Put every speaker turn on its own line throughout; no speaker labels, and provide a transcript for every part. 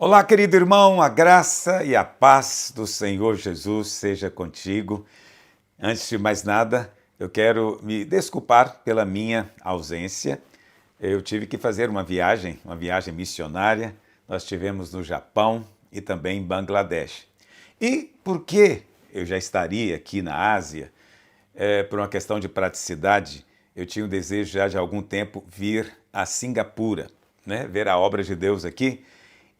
Olá, querido irmão, a graça e a paz do Senhor Jesus seja contigo. Antes de mais nada, eu quero me desculpar pela minha ausência. Eu tive que fazer uma viagem missionária. Nós estivemos no Japão e também em Bangladesh. E por que eu já estaria aqui na Ásia? Por uma questão de praticidade, eu tinha o desejo já de algum tempo vir a Singapura, né? Ver a obra de Deus aqui.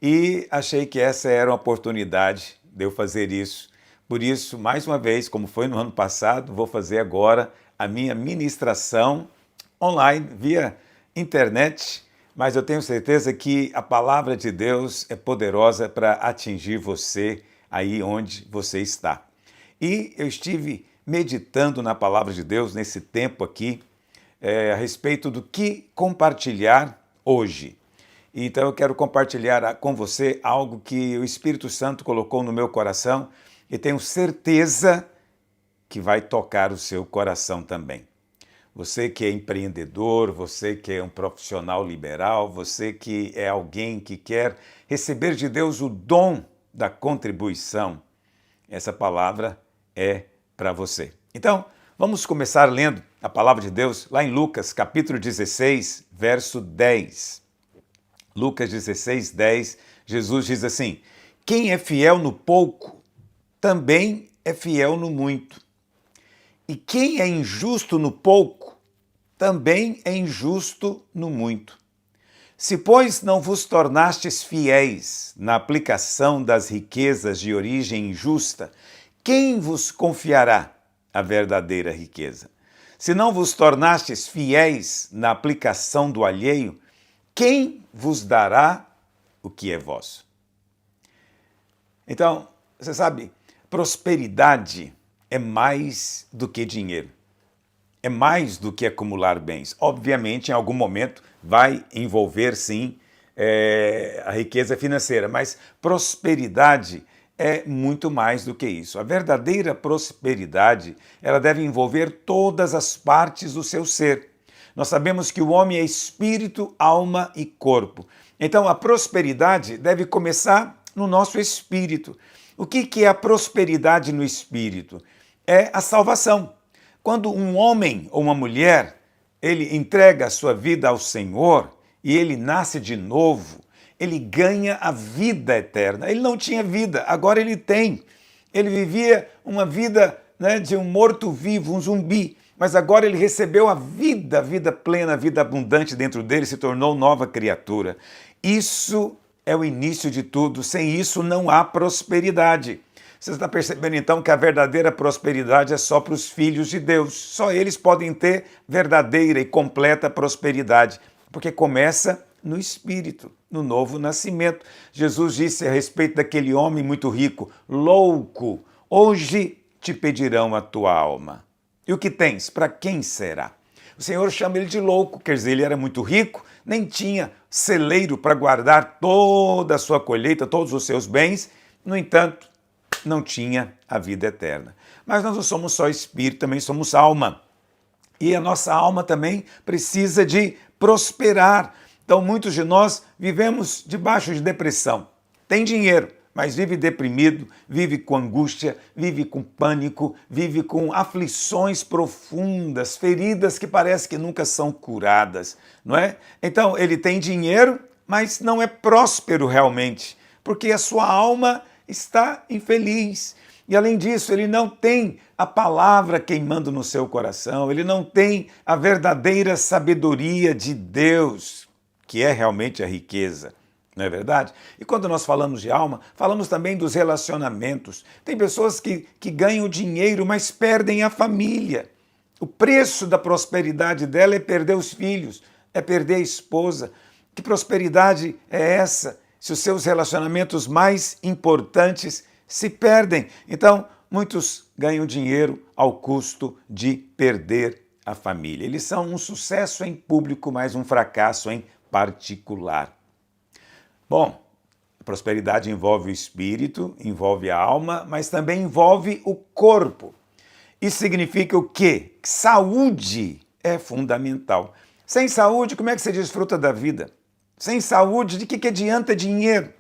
E achei que essa era uma oportunidade de eu fazer isso. Por isso, mais uma vez, como foi no ano passado, vou fazer agora a minha ministração online, via internet, mas eu tenho certeza que a palavra de Deus é poderosa para atingir você aí onde você está. E eu estive meditando na palavra de Deus nesse tempo aqui, a respeito do que compartilhar hoje. Então eu quero compartilhar com você algo que o Espírito Santo colocou no meu coração e tenho certeza que vai tocar o seu coração também. Você que é empreendedor, você que é um profissional liberal, você que é alguém que quer receber de Deus o dom da contribuição, essa palavra é para você. Então, vamos começar lendo a palavra de Deus lá em Lucas, capítulo 16, verso 10. Lucas 16, 10, Jesus diz assim: quem é fiel no pouco, também é fiel no muito. E quem é injusto no pouco, também é injusto no muito. Se, pois, não vos tornastes fiéis na aplicação das riquezas de origem injusta, quem vos confiará a verdadeira riqueza? Se não vos tornastes fiéis na aplicação do alheio, quem vos dará o que é vosso? Então, você sabe, prosperidade é mais do que dinheiro. É mais do que acumular bens. Obviamente, em algum momento, vai envolver, sim, a riqueza financeira, mas prosperidade é muito mais do que isso. A verdadeira prosperidade, ela deve envolver todas as partes do seu ser. Nós sabemos que o homem é espírito, alma e corpo. Então, a prosperidade deve começar no nosso espírito. O que é a prosperidade no espírito? É a salvação. Quando um homem ou uma mulher, ele entrega a sua vida ao Senhor e ele nasce de novo, ele ganha a vida eterna. Ele não tinha vida, agora ele tem. Ele vivia uma vida, né, de um morto-vivo, um zumbi. Mas agora ele recebeu a vida plena, a vida abundante dentro dele, se tornou nova criatura. Isso é o início de tudo. Sem isso não há prosperidade. Você está percebendo então que a verdadeira prosperidade é só para os filhos de Deus. Só eles podem ter verdadeira e completa prosperidade, porque começa no espírito, no novo nascimento. Jesus disse a respeito daquele homem muito rico: louco, hoje te pedirão a tua alma. E o que tens? Para quem será? O Senhor chama ele de louco, quer dizer, ele era muito rico, nem tinha celeiro para guardar toda a sua colheita, todos os seus bens, no entanto, não tinha a vida eterna. Mas nós não somos só espírito, também somos alma. E a nossa alma também precisa de prosperar. Então, muitos de nós vivemos debaixo de depressão. Tem dinheiro, mas vive deprimido, vive com angústia, vive com pânico, vive com aflições profundas, feridas que parece que nunca são curadas, não é? Então, ele tem dinheiro, mas não é próspero realmente, porque a sua alma está infeliz. E além disso, ele não tem a palavra queimando no seu coração, ele não tem a verdadeira sabedoria de Deus, que é realmente a riqueza. Não é verdade? E quando nós falamos de alma, falamos também dos relacionamentos. Tem pessoas que ganham dinheiro, mas perdem a família. O preço da prosperidade dela é perder os filhos, é perder a esposa. Que prosperidade é essa, se os seus relacionamentos mais importantes se perdem? Então, muitos ganham dinheiro ao custo de perder a família. Eles são um sucesso em público, mas um fracasso em particular. Bom, a prosperidade envolve o espírito, envolve a alma, mas também envolve o corpo. Isso significa o quê? Que saúde é fundamental. Sem saúde, como é que você desfruta da vida? Sem saúde, de que adianta dinheiro?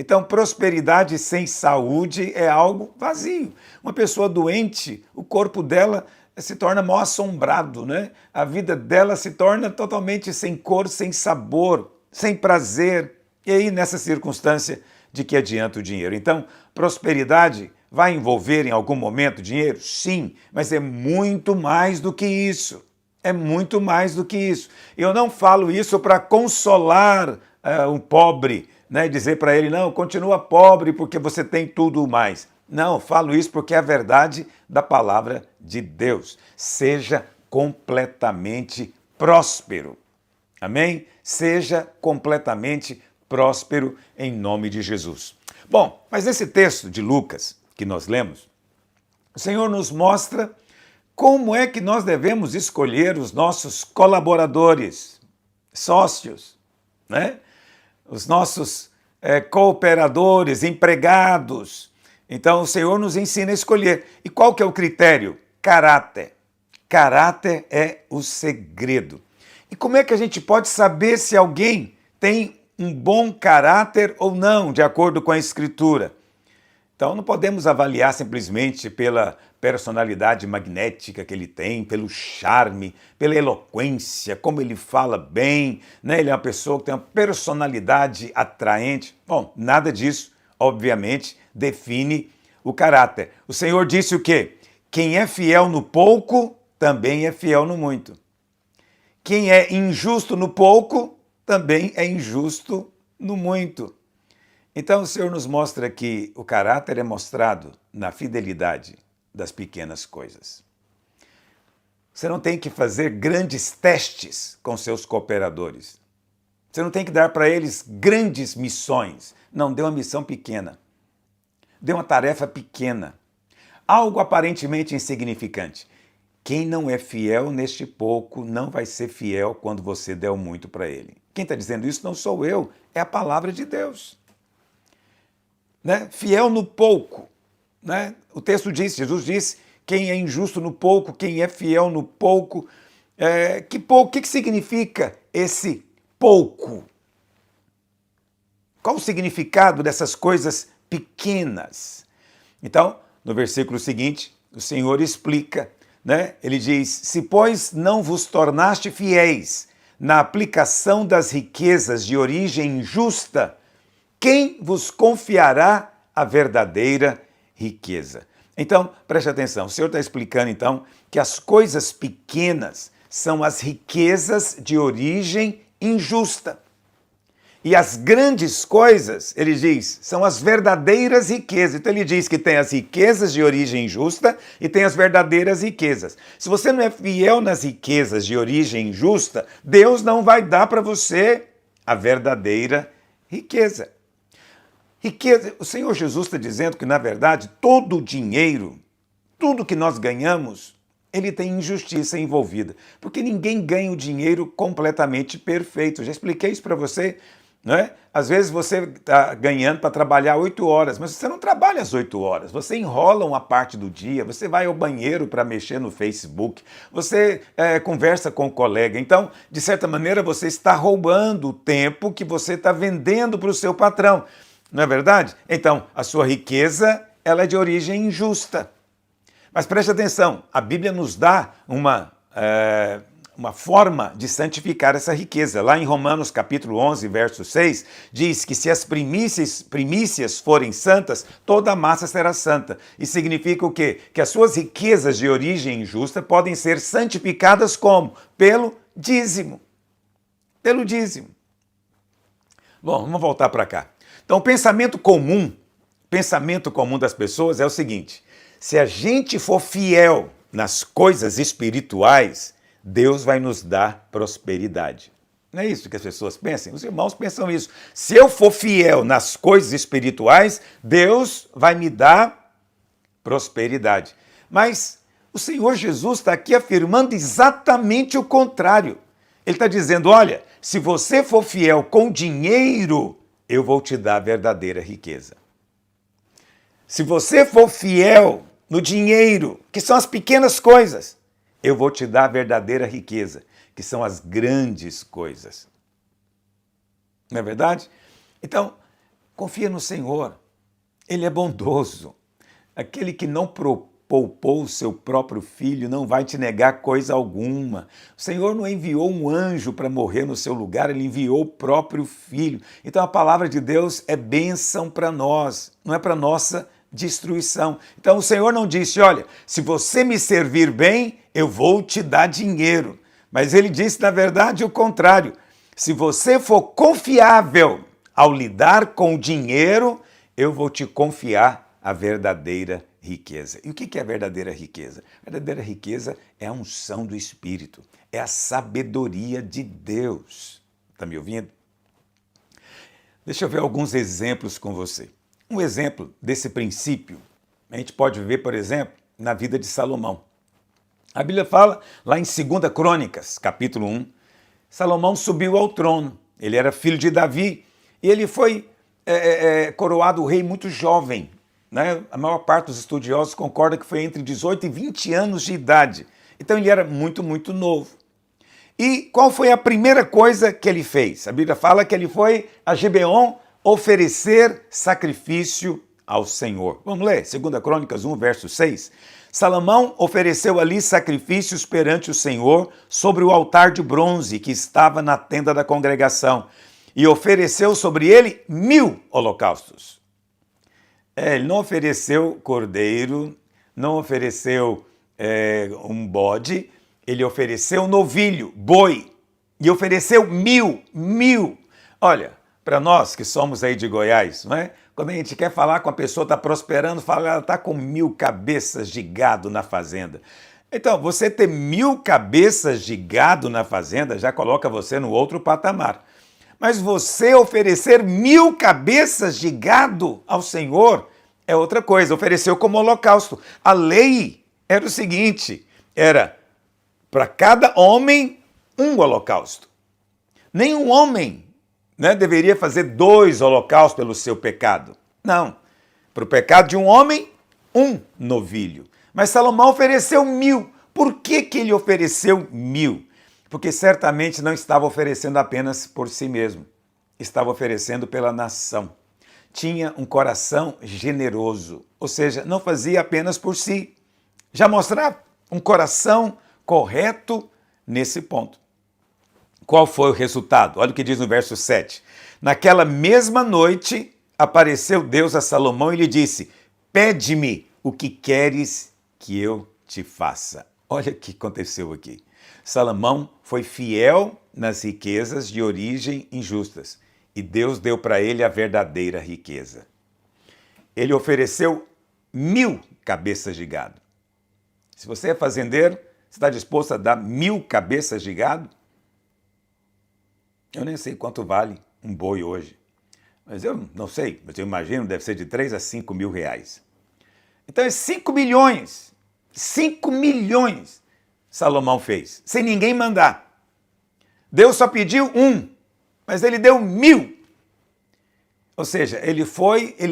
Então, prosperidade sem saúde é algo vazio. Uma pessoa doente, o corpo dela se torna mal assombrado, né? A vida dela se torna totalmente sem cor, sem sabor, sem prazer. E aí, nessa circunstância, de que adianta o dinheiro? Então, prosperidade vai envolver em algum momento dinheiro? Sim, mas é muito mais do que isso. É muito mais do que isso. Eu não falo isso para consolar um pobre, né? Dizer para ele, não, continua pobre porque você tem tudo mais. Não, falo isso porque é a verdade da palavra de Deus. Seja completamente próspero. Amém? Seja completamente próspero em nome de Jesus. Bom, mas esse texto de Lucas que nós lemos, o Senhor nos mostra como é que nós devemos escolher os nossos colaboradores, sócios, né? Os nossos cooperadores, empregados. Então o Senhor nos ensina a escolher. E qual que é o critério? Caráter. Caráter é o segredo. E como é que a gente pode saber se alguém tem um bom caráter ou não, de acordo com a Escritura? Então não podemos avaliar simplesmente pela personalidade magnética que ele tem, pelo charme, pela eloquência, como ele fala bem, né? Ele é uma pessoa que tem uma personalidade atraente. Bom, nada disso, obviamente, define o caráter. O Senhor disse o quê? Quem é fiel no pouco, também é fiel no muito. Quem é injusto no pouco, também é injusto no muito. Então o Senhor nos mostra que o caráter é mostrado na fidelidade das pequenas coisas. Você não tem que fazer grandes testes com seus cooperadores. Você não tem que dar para eles grandes missões. Não, dê uma missão pequena. Dê uma tarefa pequena. Algo aparentemente insignificante. Quem não é fiel neste pouco não vai ser fiel quando você der o muito para ele. Quem está dizendo isso não sou eu, é a palavra de Deus. Né? Fiel no pouco. Né? O texto diz, Jesus disse, quem é injusto no pouco, quem é fiel no pouco. O que significa esse pouco? Qual o significado dessas coisas pequenas? Então, no versículo seguinte, o Senhor explica, né? Ele diz, se pois não vos tornaste fiéis na aplicação das riquezas de origem injusta, quem vos confiará a verdadeira riqueza? Então, preste atenção, o Senhor está explicando então que as coisas pequenas são as riquezas de origem injusta. E as grandes coisas, ele diz, são as verdadeiras riquezas. Então ele diz que tem as riquezas de origem injusta e tem as verdadeiras riquezas. Se você não é fiel nas riquezas de origem injusta, Deus não vai dar para você a verdadeira riqueza. Riqueza, o Senhor Jesus está dizendo que, na verdade, todo o dinheiro, tudo que nós ganhamos, ele tem injustiça envolvida. Porque ninguém ganha o dinheiro completamente perfeito. Eu já expliquei isso para você, não é? Às vezes você está ganhando para trabalhar 8 horas, mas você não trabalha as 8 horas. Você enrola uma parte do dia, você vai ao banheiro para mexer no Facebook, você conversa com o colega. Então, de certa maneira, você está roubando o tempo que você está vendendo para o seu patrão. Não é verdade? Então, a sua riqueza, ela é de origem injusta. Mas preste atenção, a Bíblia nos dá uma forma de santificar essa riqueza. Lá em Romanos capítulo 11, verso 6, diz que se as primícias forem santas, toda a massa será santa. Isso significa o quê? Que as suas riquezas de origem injusta podem ser santificadas como? Pelo dízimo. Pelo dízimo. Bom, vamos voltar para cá. Então, o pensamento comum das pessoas é o seguinte: se a gente for fiel nas coisas espirituais, Deus vai nos dar prosperidade. Não é isso que as pessoas pensam? Os irmãos pensam isso. Se eu for fiel nas coisas espirituais, Deus vai me dar prosperidade. Mas o Senhor Jesus está aqui afirmando exatamente o contrário. Ele está dizendo, olha, se você for fiel com dinheiro, eu vou te dar a verdadeira riqueza. Se você for fiel no dinheiro, que são as pequenas coisas, eu vou te dar a verdadeira riqueza, que são as grandes coisas. Não é verdade? Então, Confia no Senhor. Ele é bondoso. Aquele que não poupou o seu próprio filho não vai te negar coisa alguma. O Senhor não enviou um anjo para morrer no seu lugar, ele enviou o próprio filho. Então a palavra de Deus é bênção para nós, não é para nossa destruição. Então o Senhor não disse, olha, se você me servir bem, eu vou te dar dinheiro. Mas ele disse, na verdade, o contrário. Se você for confiável ao lidar com o dinheiro, eu vou te confiar a verdadeira riqueza. E o que é a verdadeira riqueza? A verdadeira riqueza é a unção do Espírito, é a sabedoria de Deus. Está me ouvindo? Deixa eu ver alguns exemplos com você. Um exemplo desse princípio, a gente pode ver, por exemplo, na vida de Salomão. A Bíblia fala lá em 2 Crônicas, capítulo 1, Salomão subiu ao trono. Ele era filho de Davi e ele foi coroado rei muito jovem. Né? A maior parte dos estudiosos concorda que foi entre 18 e 20 anos de idade. Então ele era muito, muito novo. E qual foi a primeira coisa que ele fez? A Bíblia fala que ele foi a Gibeon oferecer sacrifício ao Senhor. Vamos ler, 2 Crônicas 1, verso 6. Salomão ofereceu ali sacrifícios perante o Senhor sobre o altar de bronze que estava na tenda da congregação e ofereceu sobre ele 1000 holocaustos. Ele não ofereceu cordeiro, não ofereceu um bode, ele ofereceu novilho, boi, e ofereceu 1000. Olha, para nós que somos aí de Goiás, não é? Quando a gente quer falar com a pessoa está prosperando, fala, ela está com 1000 cabeças de gado na fazenda. Então, você ter 1000 cabeças de gado na fazenda já coloca você no outro patamar. Mas você oferecer 1000 cabeças de gado ao Senhor é outra coisa, ofereceu como holocausto. A lei era o seguinte, era para cada homem um holocausto. Nenhum homem deveria fazer 2 holocaustos pelo seu pecado. Não. Para o pecado de um homem, um novilho. Mas Salomão ofereceu 1000. Por que ele ofereceu 1000? Porque certamente não estava oferecendo apenas por si mesmo. Estava oferecendo pela nação. Tinha um coração generoso. Ou seja, não fazia apenas por si. Já mostrava um coração correto nesse ponto. Qual foi o resultado? Olha o que diz no verso 7. Naquela mesma noite, apareceu Deus a Salomão e lhe disse, pede-me o que queres que eu te faça. Olha o que aconteceu aqui. Salomão foi fiel nas riquezas de origem injustas e Deus deu para ele a verdadeira riqueza. Ele ofereceu 1000 cabeças de gado. Se você é fazendeiro, você está disposto a dar 1000 cabeças de gado? Eu nem sei quanto vale um boi hoje. Mas eu não sei, mas eu imagino deve ser de 3 a 5 mil reais. Então é 5 milhões. 5 milhões Salomão fez, sem ninguém mandar. Deus só pediu 1, mas ele deu 1000. Ou seja, ele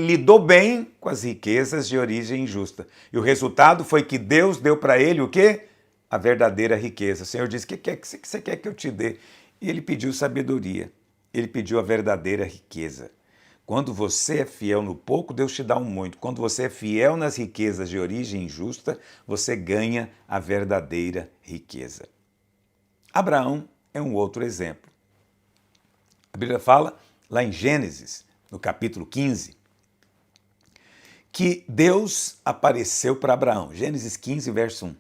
lidou bem com as riquezas de origem injusta. E o resultado foi que Deus deu para ele o quê? A verdadeira riqueza. O Senhor disse, o que você quer que eu te dê? E ele pediu sabedoria, ele pediu a verdadeira riqueza. Quando você é fiel no pouco, Deus te dá um muito. Quando você é fiel nas riquezas de origem injusta, você ganha a verdadeira riqueza. Abraão é um outro exemplo. A Bíblia fala, lá em Gênesis, no capítulo 15, que Deus apareceu para Abraão. Gênesis 15, verso 1.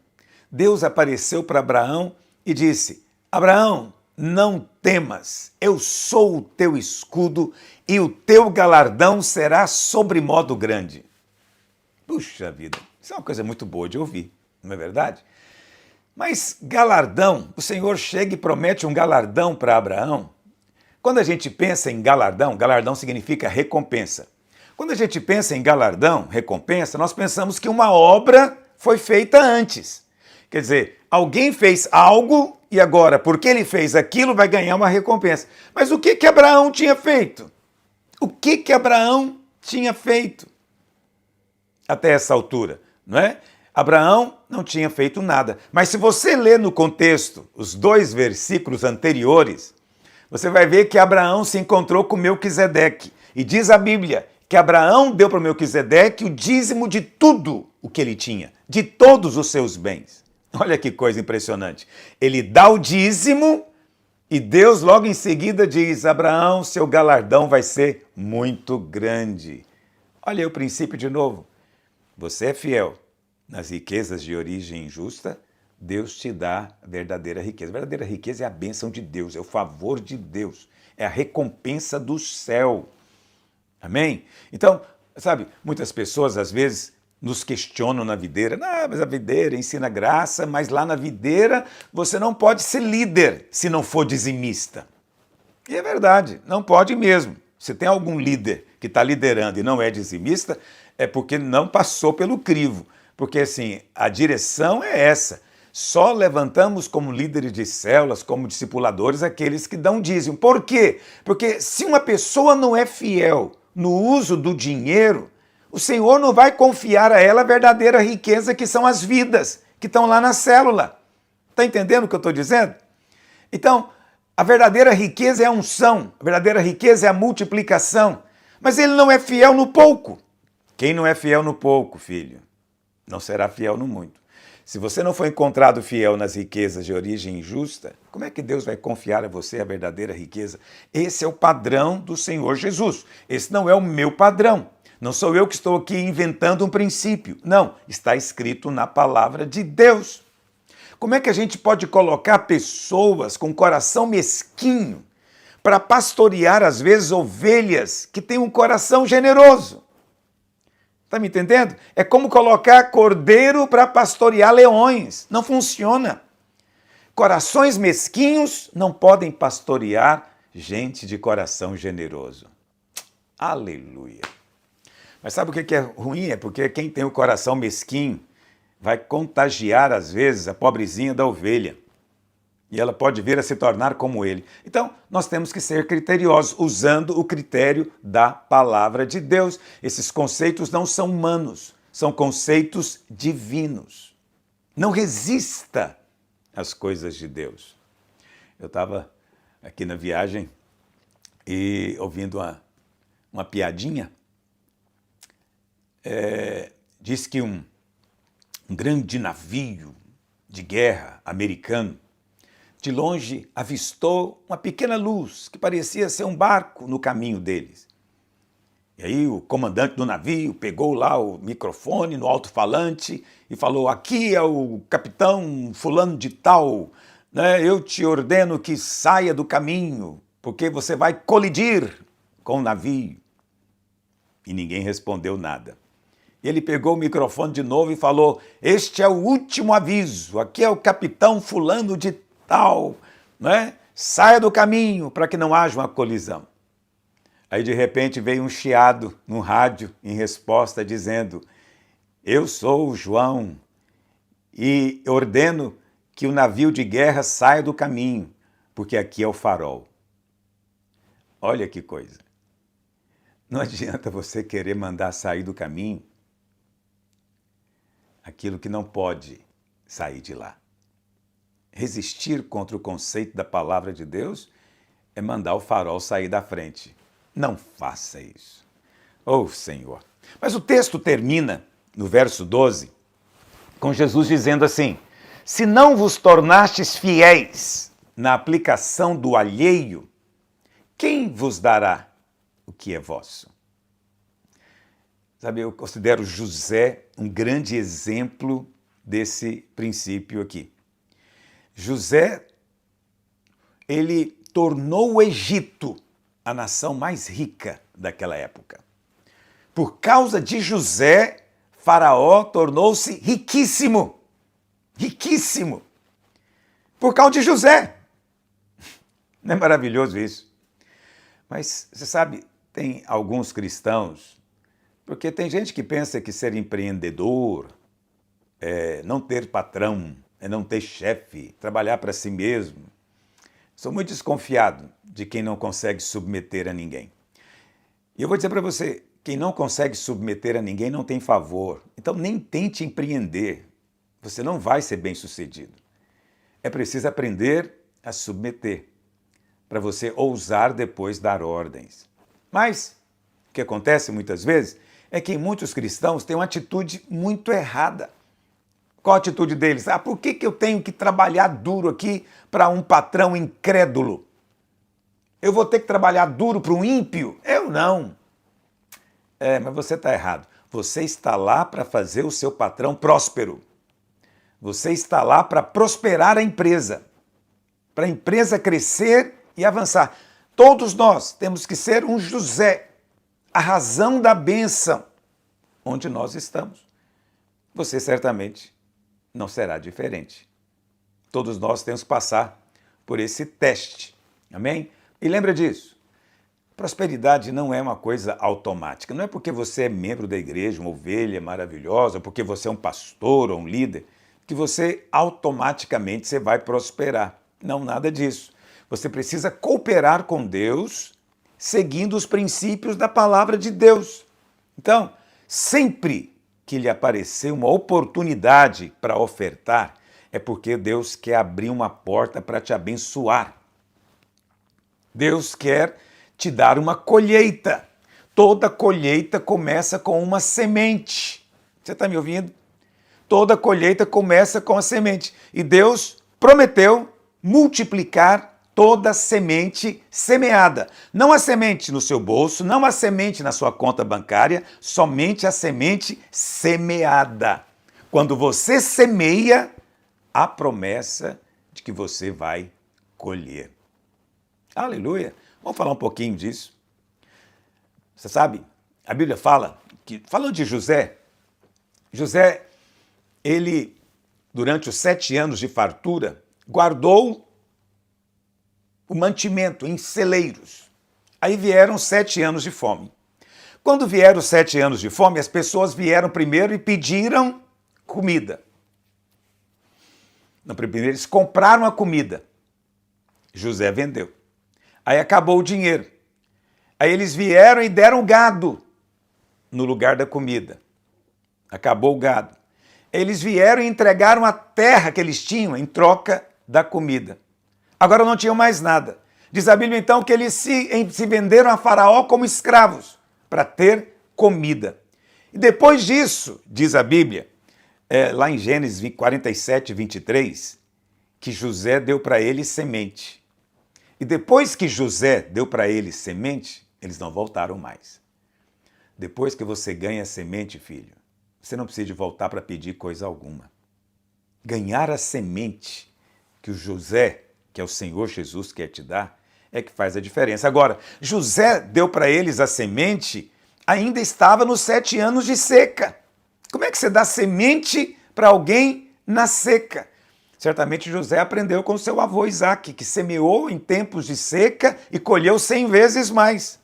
Deus apareceu para Abraão e disse, Abraão, não temas, eu sou o teu escudo e o teu galardão será sobremodo grande. Puxa vida, isso é uma coisa muito boa de ouvir, não é verdade? Mas galardão, o Senhor chega e promete um galardão para Abraão. Quando a gente pensa em galardão, galardão significa recompensa. Quando a gente pensa em galardão, recompensa, nós pensamos que uma obra foi feita antes. Quer dizer, alguém fez algo e agora, porque ele fez aquilo, vai ganhar uma recompensa. Mas o que Abraão tinha feito? O que Abraão tinha feito até essa altura, não é? Abraão não tinha feito nada. Mas se você ler no contexto os 2 versículos anteriores, você vai ver que Abraão se encontrou com Melquisedeque. E diz a Bíblia que Abraão deu para Melquisedeque o dízimo de tudo o que ele tinha, de todos os seus bens. Olha que coisa impressionante. Ele dá o dízimo e Deus logo em seguida diz: Abraão, seu galardão vai ser muito grande. Olha aí o princípio de novo. Você é fiel nas riquezas de origem injusta, Deus te dá a verdadeira riqueza. A verdadeira riqueza é a bênção de Deus, é o favor de Deus, é a recompensa do céu. Amém? Então, sabe, muitas pessoas às vezes nos questionam na videira. Não, mas a videira ensina graça, mas lá na videira você não pode ser líder se não for dizimista. E é verdade, não pode mesmo. Se tem algum líder que está liderando e não é dizimista, é porque não passou pelo crivo. Porque assim, a direção é essa. Só levantamos como líderes de células, como discipuladores, aqueles que dão dízimo. Por quê? Porque se uma pessoa não é fiel no uso do dinheiro, o Senhor não vai confiar a ela a verdadeira riqueza, que são as vidas que estão lá na célula. Está entendendo o que eu estou dizendo? Então, a verdadeira riqueza é a unção, a verdadeira riqueza é a multiplicação. Mas ele não é fiel no pouco. Quem não é fiel no pouco, filho, não será fiel no muito. Se você não for encontrado fiel nas riquezas de origem injusta, como é que Deus vai confiar a você a verdadeira riqueza? Esse é o padrão do Senhor Jesus. Esse não é o meu padrão. Não sou eu que estou aqui inventando um princípio. Não, está escrito na palavra de Deus. Como é que a gente pode colocar pessoas com coração mesquinho para pastorear, às vezes, ovelhas que têm um coração generoso? Está me entendendo? É como colocar cordeiro para pastorear leões. Não funciona. Corações mesquinhos não podem pastorear gente de coração generoso. Aleluia. Mas sabe o que é ruim? É porque quem tem o coração mesquinho vai contagiar, às vezes, a pobrezinha da ovelha. E ela pode vir a se tornar como ele. Então, nós temos que ser criteriosos, usando o critério da palavra de Deus. Esses conceitos não são humanos, são conceitos divinos. Não resista às coisas de Deus. Eu estava aqui na viagem e ouvindo uma piadinha. Diz que um grande navio de guerra americano, de longe avistou uma pequena luz que parecia ser um barco no caminho deles. E aí o comandante do navio pegou lá o microfone no alto-falante e falou: aqui é o capitão fulano de tal, né? Eu te ordeno que saia do caminho, porque você vai colidir com o navio. E ninguém respondeu nada. Ele pegou o microfone de novo e falou: este é o último aviso, aqui é o capitão fulano de tal, né? Saia do caminho para que não haja uma colisão. Aí de repente veio um chiado no rádio em resposta dizendo: eu sou o João e ordeno que o navio de guerra saia do caminho, porque aqui é o farol. Olha que coisa. Não adianta você querer mandar sair do caminho aquilo que não pode sair de lá. Resistir contra o conceito da palavra de Deus é mandar o farol sair da frente. Não faça isso. Oh, Senhor. Mas o texto termina, no verso 12, com Jesus dizendo assim: se não vos tornastes fiéis na aplicação do alheio, quem vos dará o que é vosso? Sabe, eu considero José um grande exemplo desse princípio aqui. José, ele tornou o Egito a nação mais rica daquela época. Por causa de José, Faraó tornou-se riquíssimo. Riquíssimo. Por causa de José. Não é maravilhoso isso? Mas, você sabe, tem alguns cristãos, porque tem gente que pensa que ser empreendedor é não ter patrão, é não ter chefe, trabalhar para si mesmo. Sou muito desconfiado de quem não consegue submeter a ninguém. E eu vou dizer para você, quem não consegue submeter a ninguém não tem favor. Então nem tente empreender, você não vai ser bem-sucedido. É preciso aprender a submeter, para você ousar depois dar ordens. Mas que acontece muitas vezes é que muitos cristãos têm uma atitude muito errada. Qual a atitude deles? Ah, por que eu tenho que trabalhar duro aqui para um patrão incrédulo? Eu vou ter que trabalhar duro para um ímpio? Eu não. Mas você está errado. Você está lá para fazer o seu patrão próspero. Você está lá para prosperar a empresa, para a empresa crescer e avançar. Todos nós temos que ser um José, a razão da bênção onde nós estamos. Você certamente não será diferente. Todos nós temos que passar por esse teste. Amém? E lembra disso. Prosperidade não é uma coisa automática. Não é porque você é membro da igreja, uma ovelha maravilhosa, porque você é um pastor ou um líder, que você automaticamente você vai prosperar. Não, nada disso. Você precisa cooperar com Deus, seguindo os princípios da palavra de Deus. Então, sempre que lhe aparecer uma oportunidade para ofertar, é porque Deus quer abrir uma porta para te abençoar. Deus quer te dar uma colheita. Toda colheita começa com uma semente. Você está me ouvindo? Toda colheita começa com a semente. E Deus prometeu multiplicar toda semente semeada. Não a semente no seu bolso, não a semente na sua conta bancária, somente a semente semeada. Quando você semeia, há promessa de que você vai colher. Aleluia! Vamos falar um pouquinho disso. Você sabe, a Bíblia fala que, falando de José, ele, durante os 7 anos de fartura, guardou o mantimento em celeiros. Aí vieram 7 anos de fome. Quando vieram os 7 anos de fome, as pessoas vieram primeiro e pediram comida. Primeiro eles compraram a comida. José vendeu. Aí acabou o dinheiro. Aí eles vieram e deram gado no lugar da comida. Acabou o gado. Eles vieram e entregaram a terra que eles tinham em troca da comida. Agora não tinham mais nada. Diz a Bíblia então que eles se venderam a Faraó como escravos para ter comida. E depois disso, diz a Bíblia, lá em Gênesis 47, 23, que José deu para eles semente. E depois que José deu para eles semente, eles não voltaram mais. Depois que você ganha semente, filho, você não precisa de voltar para pedir coisa alguma. Ganhar a semente que o José, que é o Senhor Jesus, quer te dar, é que faz a diferença. Agora, José deu para eles a semente, ainda estava nos 7 anos de seca. Como é que você dá semente para alguém na seca? Certamente José aprendeu com seu avô Isaac, que semeou em tempos de seca e colheu 100 vezes mais.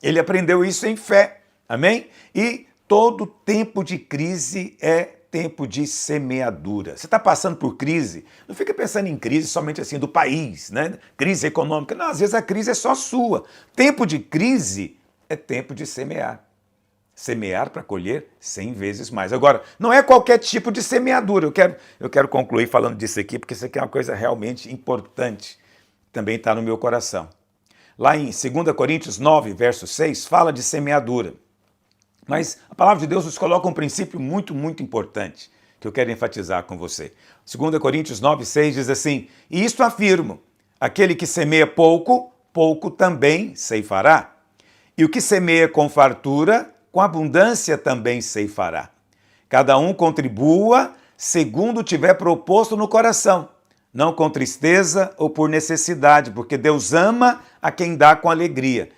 Ele aprendeu isso em fé, amém? E todo tempo de crise é tempo de semeadura. Você está passando por crise, não fica pensando em crise somente assim do país, né? Crise econômica. Não, às vezes a crise é só sua. Tempo de crise é tempo de semear. Semear para colher 100 vezes mais. Agora, não é qualquer tipo de semeadura. Eu quero concluir falando disso aqui, porque isso aqui é uma coisa realmente importante. Também está no meu coração. Lá em 2 Coríntios 9, verso 6, fala de semeadura. Mas a palavra de Deus nos coloca um princípio muito, muito importante, que eu quero enfatizar com você. 2 Coríntios 9, 6 diz assim: e isto afirmo, aquele que semeia pouco, pouco também ceifará. E o que semeia com fartura, com abundância também ceifará. Cada um contribua segundo tiver proposto no coração, não com tristeza ou por necessidade, porque Deus ama a quem dá com alegria.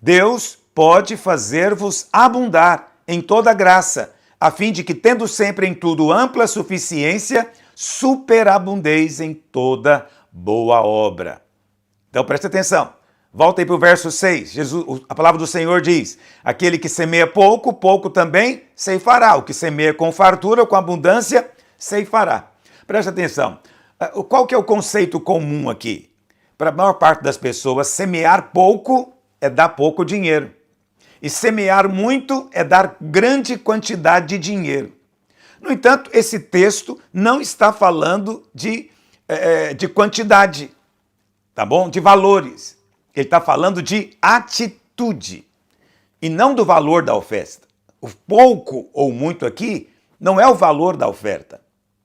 Deus pode fazer-vos abundar em toda graça, a fim de que, tendo sempre em tudo ampla suficiência, superabundeis em toda boa obra. Então preste atenção. Volta aí para o verso 6. A palavra do Senhor diz: aquele que semeia pouco, pouco também ceifará. O que semeia com fartura, com abundância, ceifará. Preste atenção. Qual que é o conceito comum aqui? Para a maior parte das pessoas, semear pouco é dar pouco dinheiro. E semear muito é dar grande quantidade de dinheiro. No entanto, esse texto não está falando de quantidade, tá bom? De valores. Ele está falando de atitude. e não do valor da oferta. O pouco ou muito aqui não é o valor da oferta,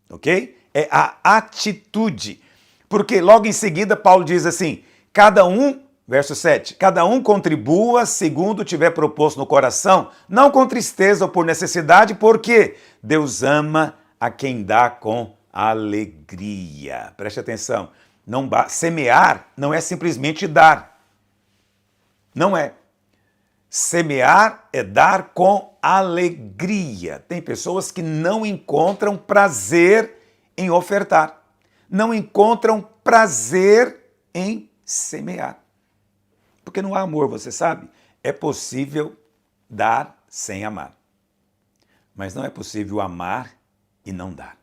ok? É a atitude. Porque logo em seguida Paulo diz assim, cada um, verso 7, cada um contribua segundo tiver proposto no coração, não com tristeza ou por necessidade, porque Deus ama a quem dá com alegria. Preste atenção, semear não é simplesmente dar. Não é. Semear é dar com alegria. Tem pessoas que não encontram prazer em ofertar. Não encontram prazer em semear. Porque não há amor, você sabe? É possível dar sem amar. Mas não é possível amar e não dar.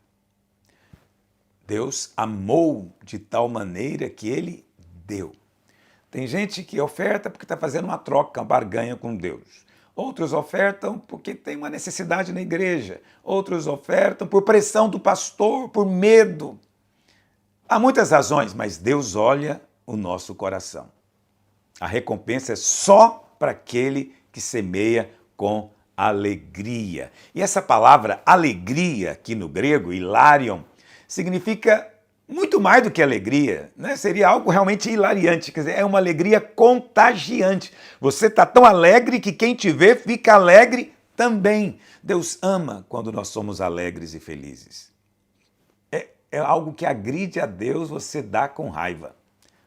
Deus amou de tal maneira que ele deu. Tem gente que oferta porque está fazendo uma troca, uma barganha com Deus. Outros ofertam porque tem uma necessidade na igreja. Outros ofertam por pressão do pastor, por medo. Há muitas razões, mas Deus olha o nosso coração. A recompensa é só para aquele que semeia com alegria. E essa palavra alegria, aqui no grego, hilarion, significa muito mais do que alegria, né? Seria algo realmente hilariante, quer dizer, é uma alegria contagiante. Você está tão alegre que quem te vê fica alegre também. Deus ama quando nós somos alegres e felizes. É algo que agride a Deus, você dá com raiva.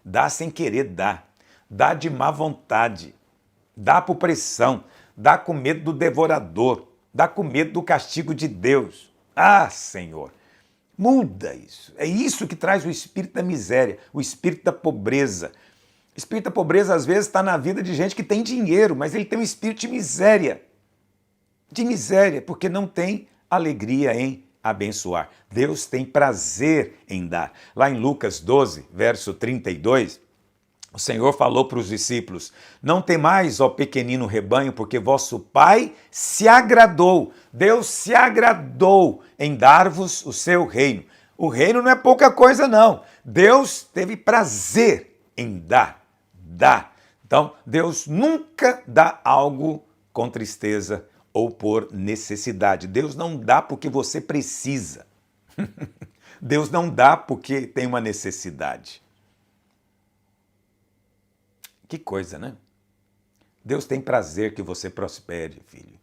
Dá sem querer dar. Dá de má vontade. Dá por pressão. Dá com medo do devorador. Dá com medo do castigo de Deus. Ah, Senhor! Muda isso. É isso que traz o espírito da miséria, o espírito da pobreza. O espírito da pobreza, às vezes, está na vida de gente que tem dinheiro, mas ele tem um espírito de miséria. De miséria, porque não tem alegria em abençoar. Deus tem prazer em dar. Lá em Lucas 12, verso 32, o Senhor falou para os discípulos, não temais, ó pequenino rebanho, porque vosso Pai se agradou, Deus se agradou em dar-vos o seu reino. O reino não é pouca coisa, não. Deus teve prazer em dar. Então, Deus nunca dá algo com tristeza ou por necessidade. Deus não dá porque você precisa. Deus não dá porque tem uma necessidade. Que coisa, né? Deus tem prazer que você prospere, filho.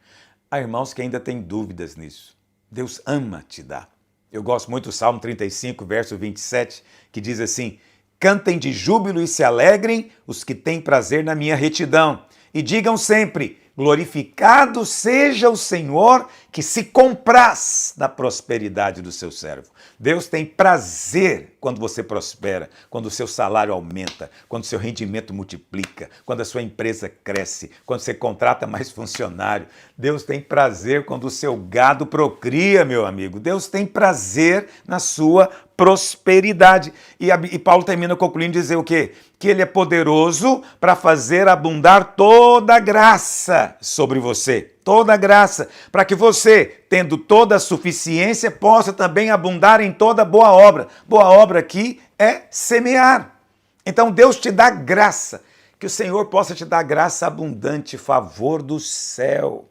Há irmãos que ainda têm dúvidas nisso. Deus ama te dar. Eu gosto muito do Salmo 35, verso 27, que diz assim, cantem de júbilo e se alegrem os que têm prazer na minha retidão. E digam sempre, glorificado seja o Senhor que se compraz na prosperidade do seu servo. Deus tem prazer quando você prospera, quando o seu salário aumenta, quando o seu rendimento multiplica, quando a sua empresa cresce, quando você contrata mais funcionário. Deus tem prazer quando o seu gado procria, meu amigo. Deus tem prazer na sua prosperidade. E Paulo termina concluindo dizer o quê? Que ele é poderoso para fazer abundar toda a graça sobre você. Toda a graça, para que você, tendo toda a suficiência, possa também abundar em toda boa obra. Boa obra aqui é semear. Então Deus te dá graça, que o Senhor possa te dar graça abundante, favor do céu,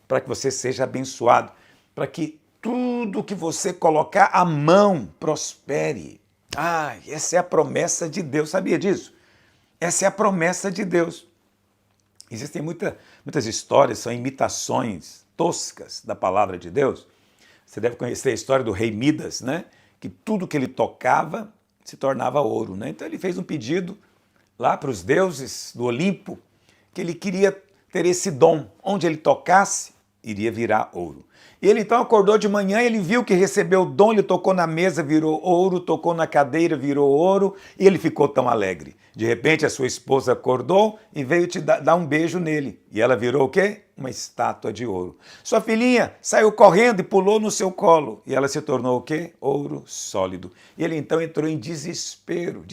para que você seja abençoado, para que tudo que você colocar a mão prospere. Ah, essa é a promessa de Deus, sabia disso? Essa é a promessa de Deus. Existem muitas histórias, são imitações toscas da palavra de Deus. Você deve conhecer a história do rei Midas, né? Que tudo que ele tocava se tornava ouro, né? Então ele fez um pedido lá para os deuses do Olimpo, que ele queria ter esse dom. Onde ele tocasse, iria virar ouro. E ele então acordou de manhã, ele viu que recebeu o dom, ele tocou na mesa, virou ouro, tocou na cadeira, virou ouro, e ele ficou tão alegre. De repente a sua esposa acordou e veio te dar um beijo nele. E ela virou o quê? Uma estátua de ouro. Sua filhinha saiu correndo e pulou no seu colo. E ela se tornou o quê? Ouro sólido. E ele então entrou em desespero.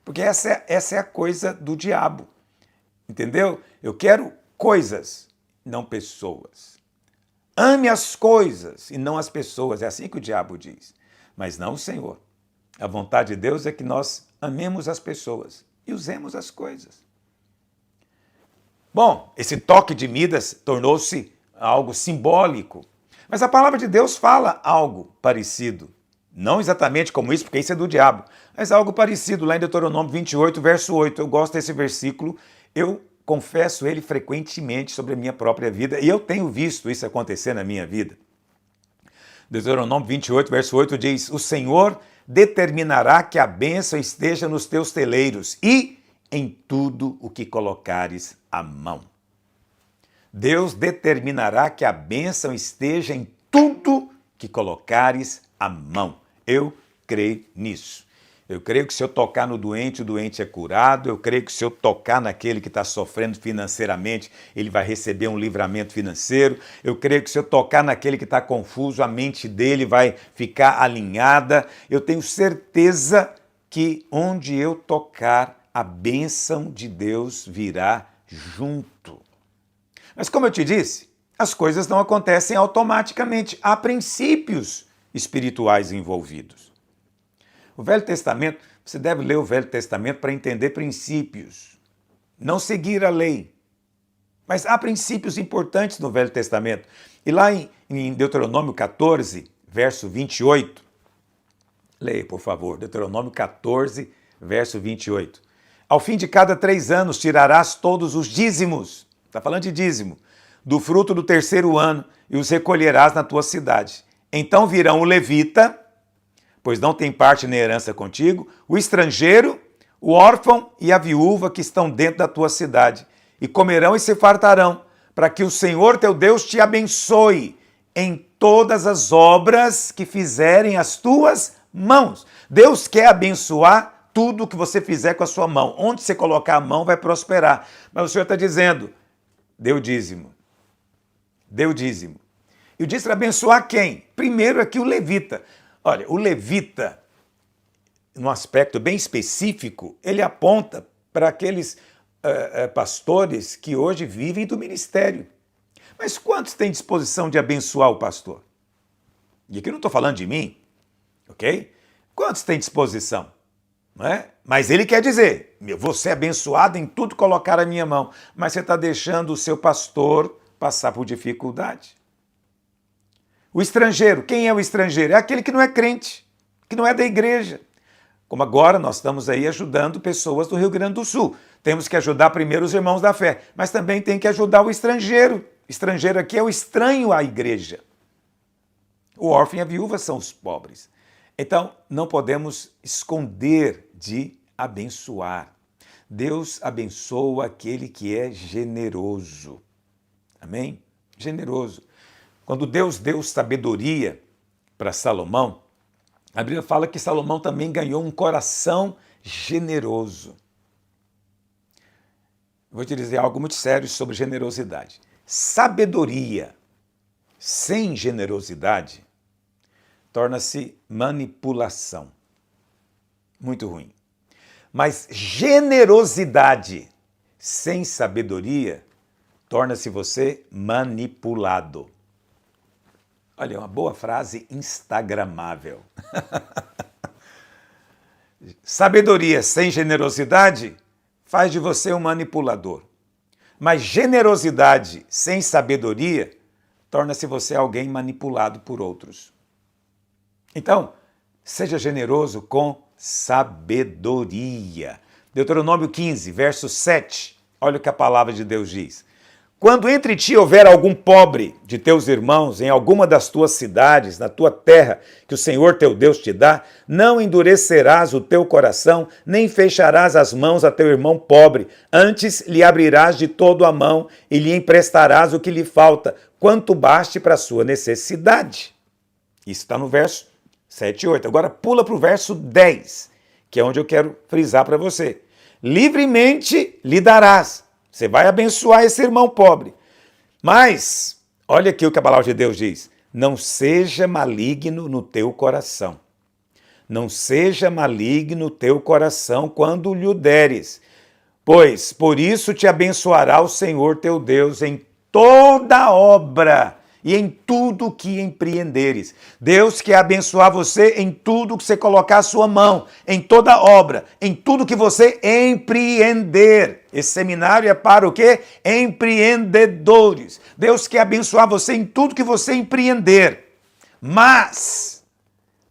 Porque essa é a coisa do diabo. Entendeu? Eu quero coisas, não pessoas. Ame as coisas e não as pessoas. É assim que o diabo diz. Mas não o Senhor. A vontade de Deus é que nós amemos as pessoas e usemos as coisas. Bom, esse toque de Midas tornou-se algo simbólico. Mas a palavra de Deus fala algo parecido. Não exatamente como isso, porque isso é do diabo, mas algo parecido lá em Deuteronômio 28, verso 8. Eu gosto desse versículo, eu confesso ele frequentemente sobre a minha própria vida e eu tenho visto isso acontecer na minha vida. Deuteronômio 28, verso 8 diz: o Senhor determinará que a bênção esteja nos teus celeiros e em tudo o que colocares a mão. Deus determinará que a bênção esteja em tudo que colocares a mão. Eu creio nisso. Eu creio que se eu tocar no doente, o doente é curado. Eu creio que se eu tocar naquele que está sofrendo financeiramente, ele vai receber um livramento financeiro. Eu creio que se eu tocar naquele que está confuso, a mente dele vai ficar alinhada. Eu tenho certeza que onde eu tocar, a bênção de Deus virá junto. Mas como eu te disse, as coisas não acontecem automaticamente. Há princípios espirituais envolvidos. O Velho Testamento, você deve ler o Velho Testamento para entender princípios, não seguir a lei. Mas há princípios importantes no Velho Testamento. E lá em Deuteronômio 14, verso 28, leia, por favor, Deuteronômio 14, verso 28. Ao fim de cada 3 anos tirarás todos os dízimos, está falando de dízimo, do fruto do 3º ano e os recolherás na tua cidade. Então virão o levita, pois não tem parte nem herança contigo, o estrangeiro, o órfão e a viúva que estão dentro da tua cidade, e comerão e se fartarão, para que o Senhor teu Deus te abençoe em todas as obras que fizerem as tuas mãos. Deus quer abençoar tudo que você fizer com a sua mão. Onde você colocar a mão vai prosperar. Mas o Senhor está dizendo, dê o dízimo. Dê o dízimo. E o dízimo para abençoar quem? Primeiro aqui o levita. Olha, o levita, num aspecto bem específico, ele aponta para aqueles pastores que hoje vivem do ministério. Mas quantos têm disposição de abençoar o pastor? E aqui eu não estou falando de mim, ok? Quantos têm disposição? Não é? Mas ele quer dizer, eu vou ser abençoado em tudo colocar a minha mão. Mas você está deixando o seu pastor passar por dificuldade. O estrangeiro, quem é o estrangeiro? É aquele que não é crente, que não é da igreja. Como agora nós estamos aí ajudando pessoas do Rio Grande do Sul. Temos que ajudar primeiro os irmãos da fé, mas também tem que ajudar o estrangeiro. Estrangeiro aqui é o estranho à igreja. O órfão e a viúva são os pobres. Então, não podemos esconder de abençoar. Deus abençoa aquele que é generoso. Amém? Generoso. Quando Deus deu sabedoria para Salomão, a Bíblia fala que Salomão também ganhou um coração generoso. Vou te dizer algo muito sério sobre generosidade. Sabedoria sem generosidade torna-se manipulação. Muito ruim. Mas generosidade sem sabedoria torna-se você manipulado. Olha, uma boa frase instagramável. Sabedoria sem generosidade faz de você um manipulador. Mas generosidade sem sabedoria torna-se você alguém manipulado por outros. Então, seja generoso com sabedoria. Deuteronômio 15, verso 7. Olha o que a palavra de Deus diz. Quando entre ti houver algum pobre de teus irmãos em alguma das tuas cidades, na tua terra, que o Senhor teu Deus te dá, não endurecerás o teu coração, nem fecharás as mãos a teu irmão pobre, antes lhe abrirás de todo a mão e lhe emprestarás o que lhe falta, quanto baste para a sua necessidade. Isso está no verso 7 e 8. Agora pula para o verso 10, que é onde eu quero frisar para você. Livremente lhe darás. Você vai abençoar esse irmão pobre. Mas, olha aqui o que a palavra de Deus diz. Não seja maligno no teu coração. Não seja maligno o teu coração quando lhe o deres. Pois, por isso te abençoará o Senhor teu Deus em toda obra e em tudo que empreenderes. Deus quer abençoar você em tudo que você colocar a sua mão, em toda obra, em tudo que você empreender. Esse seminário é para o quê? Empreendedores. Deus quer abençoar você em tudo que você empreender. Mas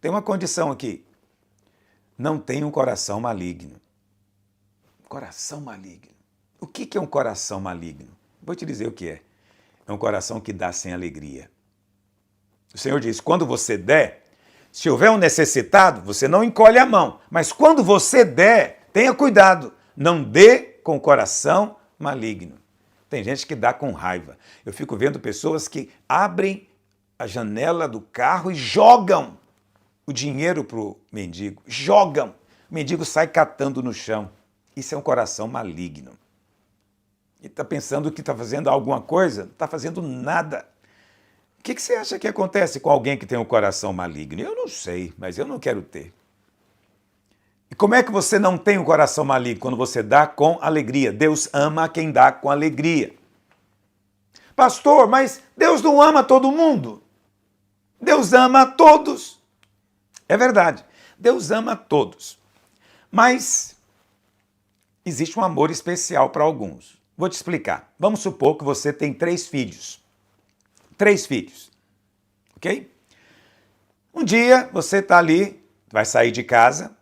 tem uma condição aqui. Não tenha um coração maligno. Coração maligno. O que é um coração maligno? Vou te dizer o que é. É um coração que dá sem alegria. O Senhor diz, quando você der, se houver um necessitado, você não encolhe a mão. Mas quando você der, tenha cuidado. Não dê com o coração maligno. Tem gente que dá com raiva. Eu fico vendo pessoas que abrem a janela do carro e jogam o dinheiro para o mendigo. Jogam. O mendigo sai catando no chão. Isso é um coração maligno. E está pensando que está fazendo alguma coisa? Não está fazendo nada. O que você acha que acontece com alguém que tem um coração maligno? Eu não sei, mas eu não quero ter. E como é que você não tem um coração maligno? Quando você dá com alegria. Deus ama quem dá com alegria. Pastor, mas Deus não ama todo mundo. Deus ama a todos. É verdade. Deus ama a todos. Mas existe um amor especial para alguns. Vou te explicar. Vamos supor que você tem 3 filhos. 3 filhos. Ok? Um dia você está ali, vai sair de casa,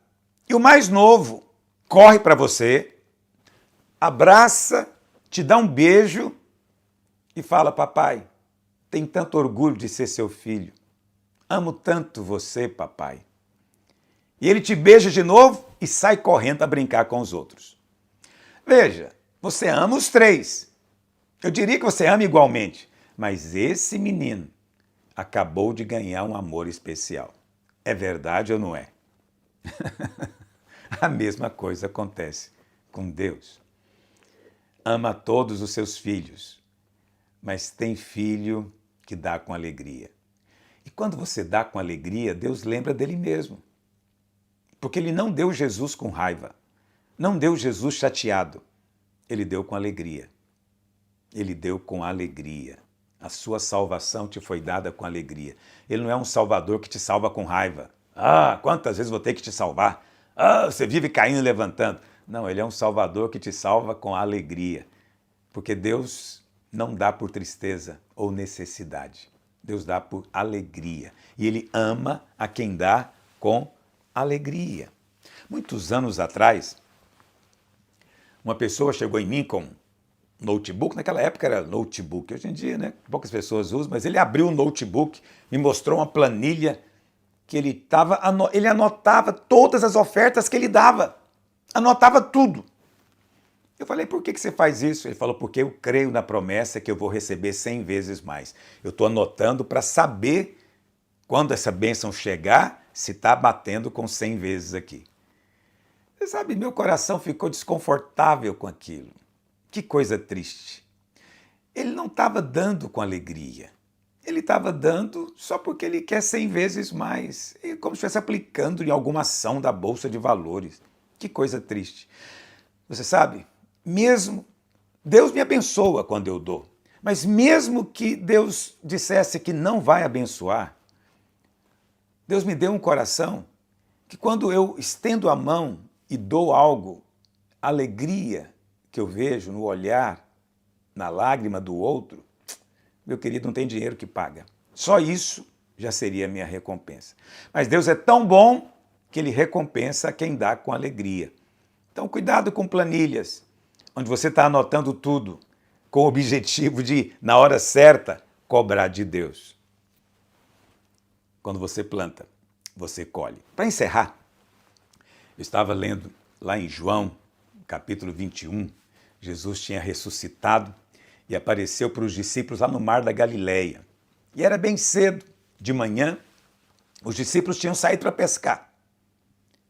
e o mais novo corre para você, abraça, te dá um beijo e fala, papai, tenho tanto orgulho de ser seu filho. Amo tanto você, papai. E ele te beija de novo e sai correndo a brincar com os outros. Veja, você ama os 3. Eu diria que você ama igualmente. Mas esse menino acabou de ganhar um amor especial. É verdade ou não é? A mesma coisa acontece com Deus. Ama todos os seus filhos, mas tem filho que dá com alegria. E quando você dá com alegria, Deus lembra dele mesmo. Porque ele não deu Jesus com raiva, não deu Jesus chateado. Ele deu com alegria. Ele deu com alegria. A sua salvação te foi dada com alegria. Ele não é um salvador que te salva com raiva. Ah, quantas vezes vou ter que te salvar? Ah, você vive caindo e levantando. Não, ele é um salvador que te salva com alegria. Porque Deus não dá por tristeza ou necessidade. Deus dá por alegria. E ele ama a quem dá com alegria. Muitos anos atrás, uma pessoa chegou em mim com notebook, naquela época era notebook, hoje em dia, né, poucas pessoas usam, mas ele abriu o notebook, me mostrou uma planilha que ele anotava todas as ofertas que ele dava, anotava tudo. Eu falei, por que você faz isso? Ele falou, porque eu creio na promessa que eu vou receber 100 vezes mais. Eu estou anotando para saber, quando essa bênção chegar, se está batendo com 100 vezes aqui. Você sabe, meu coração ficou desconfortável com aquilo. Que coisa triste. Ele não estava dando com alegria. Ele estava dando só porque ele quer 100 vezes mais. E como se estivesse aplicando em alguma ação da Bolsa de Valores. Que coisa triste. Você sabe, mesmo Deus me abençoa quando eu dou. Mas mesmo que Deus dissesse que não vai abençoar, Deus me deu um coração que quando eu estendo a mão e dou algo, a alegria que eu vejo no olhar, na lágrima do outro, meu querido, não tem dinheiro que paga. Só isso já seria a minha recompensa. Mas Deus é tão bom que Ele recompensa quem dá com alegria. Então, cuidado com planilhas, onde você está anotando tudo, com o objetivo de, na hora certa, cobrar de Deus. Quando você planta, você colhe. Para encerrar, eu estava lendo lá em João, capítulo 21, Jesus tinha ressuscitado e apareceu para os discípulos lá no mar da Galileia. E era bem cedo, de manhã, os discípulos tinham saído para pescar,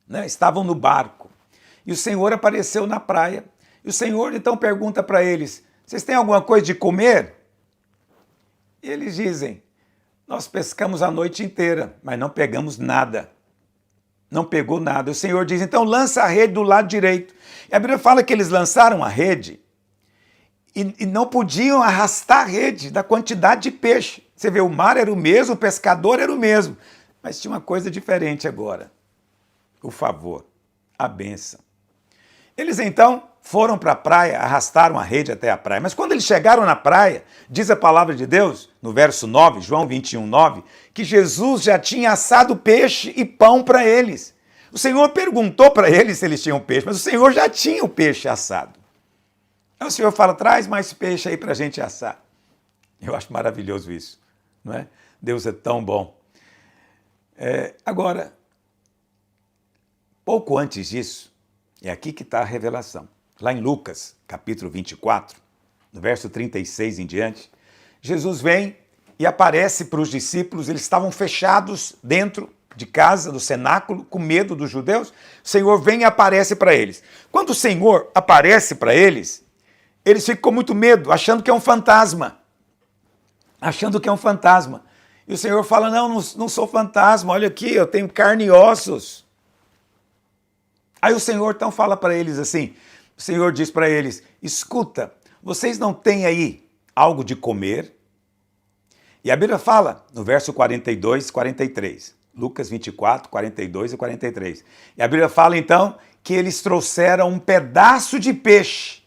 né? Estavam no barco. E o Senhor apareceu na praia. E o Senhor então pergunta para eles, vocês têm alguma coisa de comer? E eles dizem, nós pescamos a noite inteira, mas não pegamos nada. Não pegou nada. O Senhor diz, então lança a rede do lado direito. E a Bíblia fala que eles lançaram a rede e não podiam arrastar a rede da quantidade de peixe. Você vê, o mar era o mesmo, o pescador era o mesmo, mas tinha uma coisa diferente agora. O favor, a bênção. Eles então foram para a praia, arrastaram a rede até a praia. Mas quando eles chegaram na praia, diz a palavra de Deus, no verso 9, João 21, 9, que Jesus já tinha assado peixe e pão para eles. O Senhor perguntou para eles se eles tinham peixe, mas o Senhor já tinha o peixe assado. Aí o Senhor fala, traz mais peixe aí para a gente assar. Eu acho maravilhoso isso, não é? Deus é tão bom. Agora, pouco antes disso, é aqui que está a revelação. Lá em Lucas, capítulo 24, no verso 36 em diante, Jesus vem e aparece para os discípulos, eles estavam fechados dentro de casa, do cenáculo, com medo dos judeus. O Senhor vem e aparece para eles. Quando o Senhor aparece para eles, eles ficam com muito medo, achando que é um fantasma. Achando que é um fantasma. E o Senhor fala, não sou fantasma, olha aqui, eu tenho carne e ossos. Aí o Senhor então fala para eles assim, o Senhor diz para eles, escuta, vocês não têm aí algo de comer? E a Bíblia fala no verso 42 e 43, Lucas 24, 42 e 43. E a Bíblia fala então que eles trouxeram um pedaço de peixe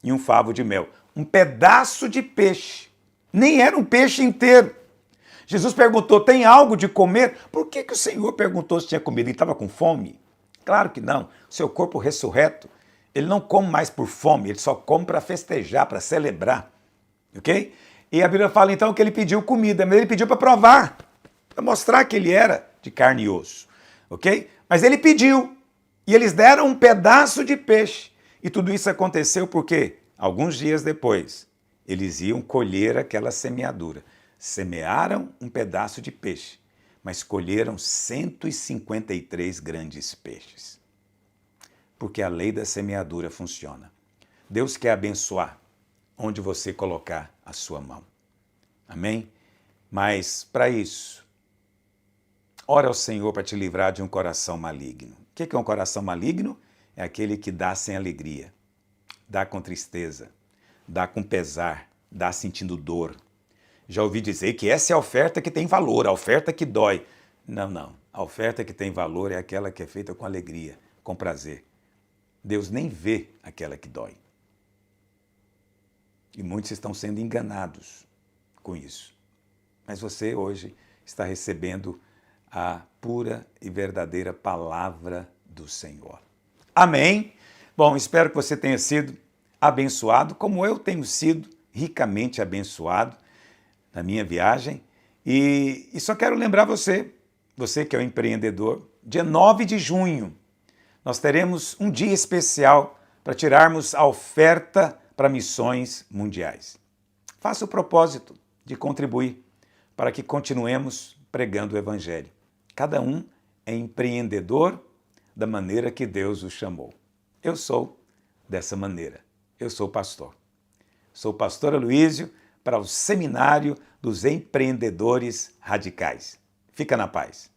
e um favo de mel. Um pedaço de peixe. Nem era um peixe inteiro. Jesus perguntou, tem algo de comer? Por que o Senhor perguntou se tinha comida? Ele estava com fome? Claro que não. O seu corpo ressurreto, ele não come mais por fome, ele só come para festejar, para celebrar. Ok? E a Bíblia fala então que ele pediu comida, mas ele pediu para provar, para mostrar que ele era de carne e osso. Ok? Mas ele pediu, e eles deram um pedaço de peixe. E tudo isso aconteceu porque, alguns dias depois, eles iam colher aquela semeadura. Semearam um pedaço de peixe, mas colheram 153 grandes peixes. Porque a lei da semeadura funciona. Deus quer abençoar onde você colocar a sua mão. Amém? Mas, para isso, ora ao Senhor para te livrar de um coração maligno. O que é um coração maligno? É aquele que dá sem alegria, dá com tristeza, dá com pesar, dá sentindo dor. Já ouvi dizer que essa é a oferta que tem valor, a oferta que dói. Não. A oferta que tem valor é aquela que é feita com alegria, com prazer. Deus nem vê aquela que dói. E muitos estão sendo enganados com isso. Mas você hoje está recebendo a pura e verdadeira palavra do Senhor. Amém? Bom, espero que você tenha sido abençoado, como eu tenho sido ricamente abençoado na minha viagem. E só quero lembrar você que é um empreendedor, dia 9 de junho, nós teremos um dia especial para tirarmos a oferta para missões mundiais. Faça o propósito de contribuir para que continuemos pregando o Evangelho. Cada um é empreendedor da maneira que Deus o chamou. Eu sou dessa maneira. Eu sou pastor. Sou pastor Aloísio para o Seminário dos Empreendedores Radicais. Fica na paz.